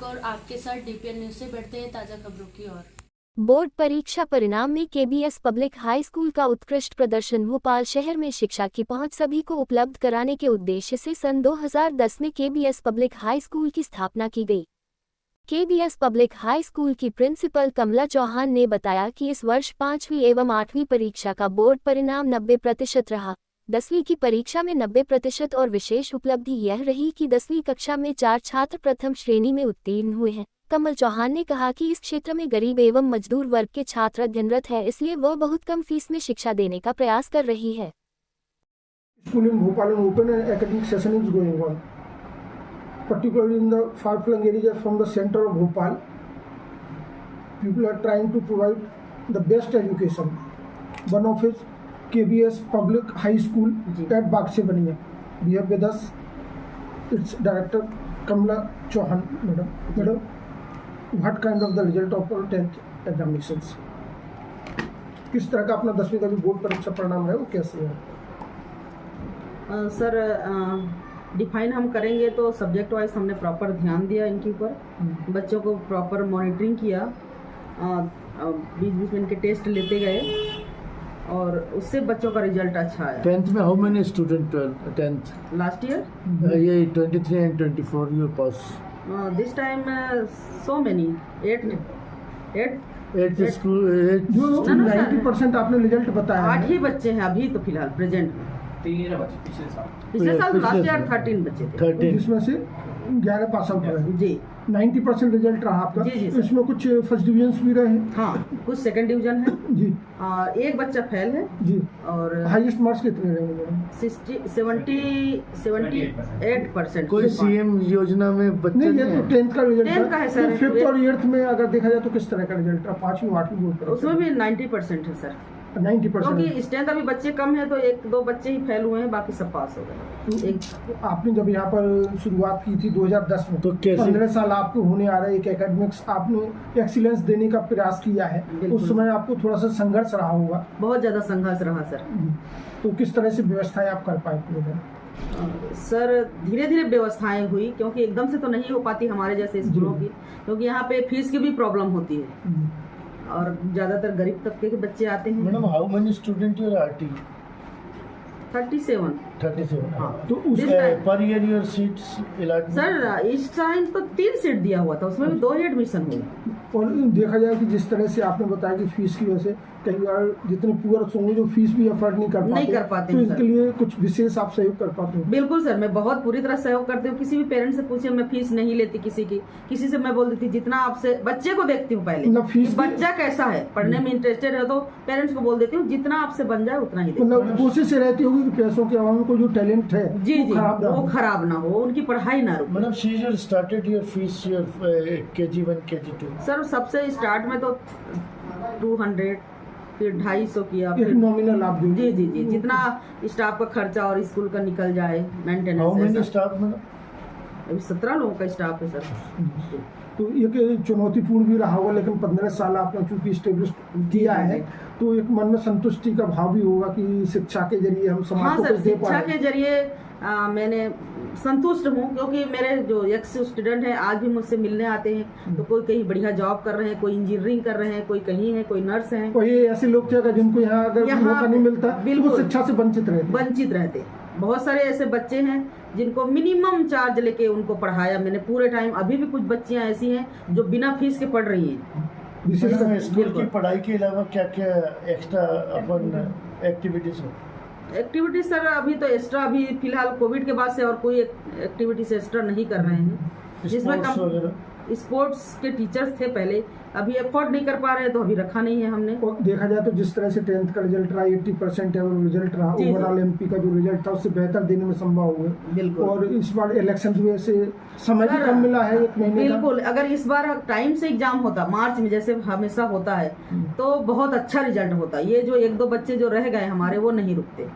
और आपके साथ डीपीएन न्यूज से बढ़ते हैं ताज़ा खबरों की ओर। बोर्ड परीक्षा परिणाम में केबीएस पब्लिक हाई स्कूल का उत्कृष्ट प्रदर्शन। भोपाल शहर में शिक्षा की पहुंच सभी को उपलब्ध कराने के उद्देश्य से सन 2010 में केबीएस पब्लिक हाई स्कूल की स्थापना की गई। केबीएस पब्लिक हाई स्कूल की प्रिंसिपल कमला चौहान ने बताया कि इस वर्ष 5वीं एवं 8वीं परीक्षा का बोर्ड परिणाम 90% रहा। 10वीं की परीक्षा में 90% और विशेष उपलब्धि यह रही कि 10वीं कक्षा में 4 छात्र प्रथम श्रेणी में उत्तीर्ण हुए हैं। कमल चौहान ने कहा कि इस क्षेत्र में गरीब एवं मजदूर वर्ग के छात्र अध्ययनरत है, इसलिए वह बहुत कम फीस में शिक्षा देने का प्रयास कर रही है। School in Bhopal and open and academic session is going on, particularly in the far-flung areas from the center of Bhopal. People are trying to provide the best education. One of his KBS Public High School at Bagse Baniya. We have with us its director Kamla Chauhan. Madam, what kind of the result of our 10th examinations? किस तरह का अपना 10वीं का जो board परीक्षा परिणाम है वो कैसे है? सर डिफाइन हम करेंगे तो सब्जेक्ट वाइज हमने प्रॉपर ध्यान दिया इनके ऊपर, बच्चों को प्रॉपर मॉनिटरिंग किया, बीच बीच में इनके टेस्ट लेते गए और उससे बच्चों का रिजल्ट अच्छा आया। 10th में how many student 10th last year ये 23 and 24 you pass this time so many 8 school जो 90% आपने रिजल्ट बताया 8 ही बच्चे हैं अभी तो फिलहाल प्रेजेंट में। 13 बच्चे पिछले साल लास्ट ईयर 13 बच्चे थे, 13 जिसमें से 11 पास आउट रहे जी। 90% रिजल्ट रहा आपका। जी, जी, सर। इसमें कुछ फर्स्ट डिवीजन भी रहे? हाँ, कुछ सेकंड डिवीजन है जी। और एक बच्चा फेल है जी। और हाईएस्ट मार्क्स कितने रहेंगे मैडम? 78%। कोई सीएम योजना में बच्चे नहीं, ये तो 10th का रिजल्ट 10th का है सर। 5th और 8th में अगर देखा जाए तो किस तरह का रिजल्ट रहा? 5वीं 8वीं बोर्ड का उसमें भी 90% है सर, 90%। क्योंकि स्ट्रेंथ अभी बच्चे कम है तो 1-2 बच्चे ही फेल हुए हैं, बाकी सब पास हो गए। आपने जब यहाँ पर शुरुआत की थी 2010 में तो कैसे 15 साल आपको होने आ रहे, एक एकेडमिक्स आपने एक्सीलेंस देने का प्रयास किया है, उस समय आपको थोड़ा सा संघर्ष रहा होगा? बहुत ज्यादा संघर्ष रहा सर। तो किस तरह से व्यवस्थाएं आप कर पाए पूरे? सर धीरे धीरे व्यवस्थाएं हुई, क्योंकि एकदम से तो नहीं हो पाती हमारे जैसे स्कूलों की, क्योंकि यहाँ पे फीस की भी प्रॉब्लम होती है और ज्यादातर गरीब तबके के बच्चे आते हैं। Madam how many student your RT? 37। हाँ। तो उस पर year your seats allot? Sir इस टाइम तो 3 सीट दिया हुआ था, उसमें भी 2 ही एडमिशन हुए। और देखा जाए कि जिस तरह से आपने बताया कि फीस की वजह से कई बार जितने पुअर होंगे जो फीस भी अफोर्ड नहीं कर पाते तो इसके लिए कुछ विशेष आप सहयोग कर पाते हैं? बिल्कुल सर, मैं बहुत पूरी तरह सहयोग करती हूँ। किसी भी पेरेंट्स से पूछे, मैं फीस नहीं लेती किसी से मैं बोल देती जितना आपसे बच्चे को देखती हूँ पहले, मतलब फीस बच्चा कैसा है, पढ़ने में इंटरेस्टेड है तो पेरेंट्स को बोल देती हूँ जितना आपसे बन जाए उतना ही। मतलब कोशिश रहती होगी कि पैसों के अभाव में कोई जो टैलेंट है जी वो खराब ना हो, उनकी पढ़ाई ना रुके। Madam she your started your fees your KG1 KG2? Sir सबसे स्टार्ट में तो 200 फिर 250 किया, एक नॉमिनल आप जो जी जितना स्टाफ का खर्चा और स्कूल का निकल जाए maintenance. How many staff madam? अभी 17 लोगों का स्टाफ है सर। तो ये चुनौतीपूर्ण भी रहा होगा, लेकिन 15 साल आपने चूंकि स्टेब्लिश किया है तो एक मन में संतुष्टि का भाव भी होगा कि शिक्षा के जरिए हम समाज को कुछ दे पा रहे हैं। शिक्षा के जरिए मैंने संतुष्ट हूँ, क्योंकि मेरे जो एक्स स्टूडेंट हैं आज भी मुझसे मिलने आते हैं, तो कोई कहीं बढ़िया जॉब कर रहे हैं, कोई इंजीनियरिंग कर रहे हैं, कोई कहीं है, कोई नर्स हैं। कोई ऐसे लोग थे जिनको यहाँ अगर मौका नहीं मिलता बिल्कुल वो शिक्षा से वंचित रहते। बहुत सारे ऐसे बच्चे हैं जिनको मिनिमम चार्ज लेके उनको पढ़ाया मैंने पूरे टाइम। अभी भी कुछ बच्चियां ऐसी हैं जो बिना फीस के पढ़ रही हैं। विशेषकर स्कूल की पढ़ाई के अलावा क्या क्या एक्स्ट्रा अपन एक्टिविटीज सर अभी तो एक्स्ट्रा अभी फिलहाल कोविड के बाद से और कोई एक्टिविटीज एक्स्ट्रा नहीं कर रहे हैं, जिसमें स्पोर्ट्स के टीचर्स थे पहले, अभी अफोर्ड नहीं कर पा रहे हैं तो अभी रखा नहीं है हमने। और देखा जाए तो जिस तरह से 10th का रिजल्ट रहा 80% है और रिजल्ट रहा ओवरऑल MP का जो रिजल्ट था उससे बेहतर देने में संभव हुआ। बिल्कुल। और इस बार इलेक्शन की वजह से समय भी कम मिला है, 1 महीने। बिल्कुल, अगर इस बार टाइम से एग्जाम होता मार्च में जैसे हमेशा होता है तो बहुत अच्छा रिजल्ट होता। ये जो 1-2 बच्चे जो रह गए हमारे वो नहीं रुकते।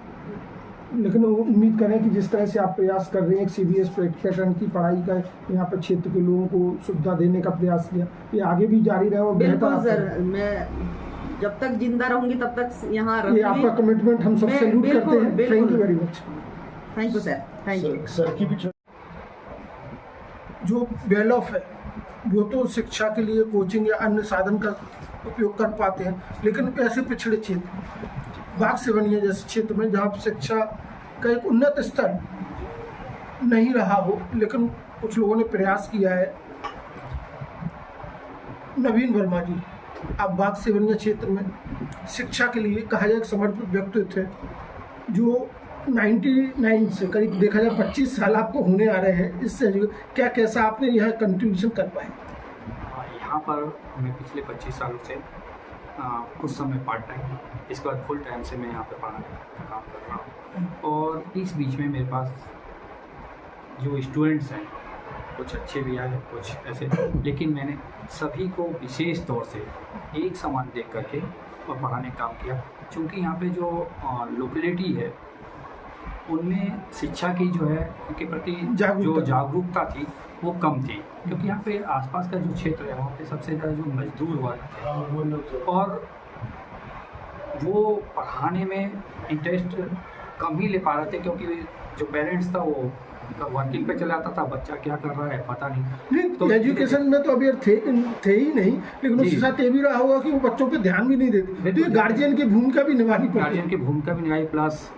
लेकिन उम्मीद करें कि जिस तरह से आप प्रयास कर रहे हैं CBS पैटर्न की पढ़ाई का यहाँ पर क्षेत्र के लोगों को सुविधा देने का प्रयास किया, ये आगे भी जारी रहे। और बिल्कुल सर, मैं जब तक जिंदा रहूंगी तब तक यहाँ रहूंगी। ये आपका कमिटमेंट हम सब सैल्यूट करते हैं। Thank you very much. Thank you sir, thank you. Sir की भी जो वेल ऑफ है वो तो शिक्षा के लिए कोचिंग या अन्य साधन का उपयोग कर पाते हैं, लेकिन ऐसे पिछड़े क्षेत्र बाघ सिवनिया जैसे क्षेत्र में जहाँ शिक्षा का एक उन्नत स्तर नहीं रहा हो, लेकिन कुछ लोगों ने प्रयास किया है। नवीन वर्मा जी, आप बाघ सिवनिया क्षेत्र में शिक्षा के लिए कहा जाए समर्पित व्यक्ति थे, जो 99 से करीब देखा जाए 25 साल आपको होने आ रहे हैं। इससे क्या कैसा आपने यह कंट्रीब्यूशन कर पाए? यहाँ पर मैं पिछले 25 सालों से कुछ समय पार्ट टाइम, इसके बाद फुल टाइम से मैं यहाँ पे पढ़ाने का काम कर रहा हूँ। और इस बीच में मेरे पास जो स्टूडेंट्स हैं, कुछ अच्छे भी आए, कुछ ऐसे, लेकिन मैंने सभी को विशेष तौर से एक समान देख करके और पढ़ाने का काम किया। क्योंकि यहाँ पे जो लोकेलिटी है उनमें शिक्षा की जो है के प्रति जो जागरूकता थी वो कम थी, क्योंकि यहाँ पे आसपास का जो क्षेत्र है वहाँ पे सबसे ज़्यादा जो मजदूर वर्ग थे और वो पढ़ाने में इंटरेस्ट कम ही ले पा रहे थे, क्योंकि जो पेरेंट्स था वो वर्किंग पे चला जाता था, बच्चा क्या कर रहा है पता नहीं। तो एजुकेशन में तो अभी थे ही नहीं, लेकिन उसके साथ ये भी रहा होगा कि वो बच्चों पे ध्यान भी नहीं देते, तो गार्जियन की भूमिका भी निभानी पड़ती है। गार्जियन की भूमिका भी निभाई, प्लस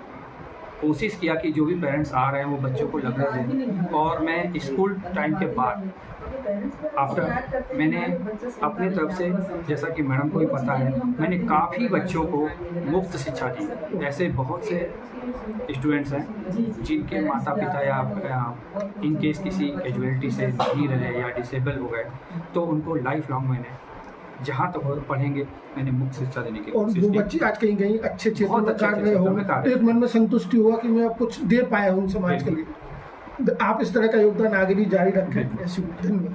कोशिश किया कि जो भी पेरेंट्स आ रहे हैं वो बच्चों को लग रहा है। और मैं स्कूल टाइम के बाद आफ्टर मैंने अपनी तरफ से, जैसा कि मैडम को भी पता है, मैंने काफ़ी बच्चों को मुफ्त शिक्षा दी। ऐसे बहुत से स्टूडेंट्स हैं जिनके माता पिता या इन केस किसी कैजुअलिटी से नहीं रहे या डिसेबल हो गए, तो उनको लाइफ लॉन्ग मैंने जहाँ तक तो पढ़ेंगे मैंने मुफ्त शिक्षा देने की कोशिश की। और वो बच्चे आज कहीं कहीं अच्छे क्षेत्रों में कार्य रहे हो, एक मन में संतुष्टि हुआ कि मैं कुछ दे पाया हूँ समाज के लिए। आप इस तरह का योगदान आगे भी जारी रखें। ऐसी धन्यवाद।